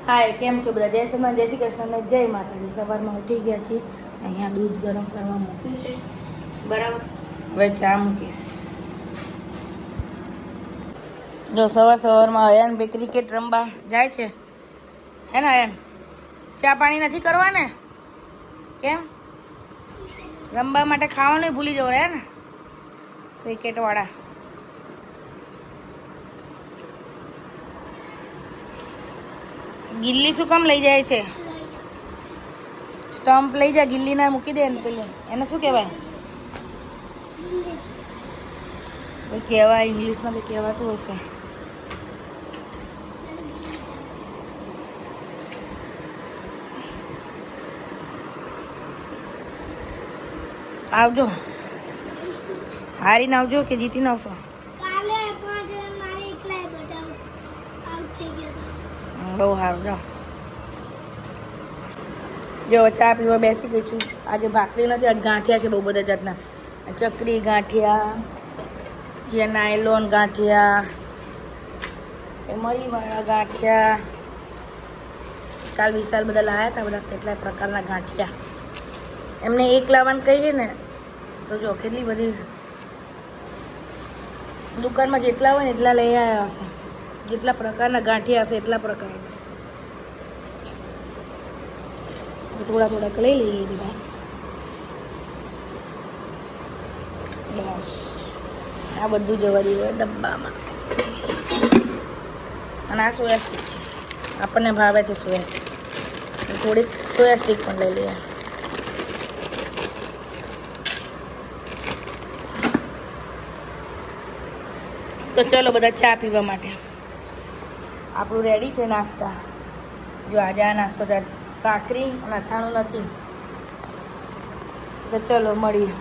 હાય, કેમ છો બધા? જય શ્રી જય શ્રી કૃષ્ણ ને જય માતાજી. સવારમાં ઉઠી ગયા છીએ. અહીંયા દૂધ ગરમ કરવા મૂક્યું છે, બરાબર. હવે ચા મૂકીશ. જો સવારમાં અયન ભાઈ ક્રિકેટ રમવા જાય છે, હે ને અયન? ચા પાણી નથી કરવા ને? કેમ? રમવા માટે ખાવાનું ભૂલી જવું હે ને ક્રિકેટ વાળા. ગિલ્લી શું કામ લઈ જાય છે? સ્ટમ્પ લઈ જા, ગિલ્લી ના મૂકી દે ને પેલી. એને શું કહેવાય? કંઈ કહેવાય ઇંગ્લિશમાં, કંઈ કહેવાતું હશે. આવજો, હારીને આવજો કે જીતીને આવશો? બહુ સારું. જો ચા પીવા બેસી ગઈ છું. આજે ભાખરી નથી, આજ ગાંઠિયા છે બહુ બધા જાતના. ચકરી ગાંઠિયા જે નાયલોન ગાંઠિયા, મરીવાળા ગાંઠિયા. કાલ વિશાલ બધા લાવ્યા હતા, બધા કેટલાય પ્રકારના ગાંઠિયા. એમને એક લાવવાનું કહીએ ને તો જો કેટલી બધી દુકાનમાં જેટલા હોય ને એટલા લઈ આવ્યા હશે. જેટલા પ્રકારના ગાંઠિયા હશે એટલા પ્રકારના. થોડા થોડાક લઈ લઈએ બધા. બસ આ બધું જવા દઈએ ડબ્બામાં. અને આ સોયા સ્ટીક છે, આપણને ભાવે છે સોયા સ્ટીક. થોડીક સોયા સ્ટીક પણ લઈ લઈએ. તો ચલો બધા ચા પીવા માટે. આપણું રેડી છે નાસ્તા. જો આજે આ નાસ્તો ભાખરી અને અથાણું નથી, તો ચલો મળીએ.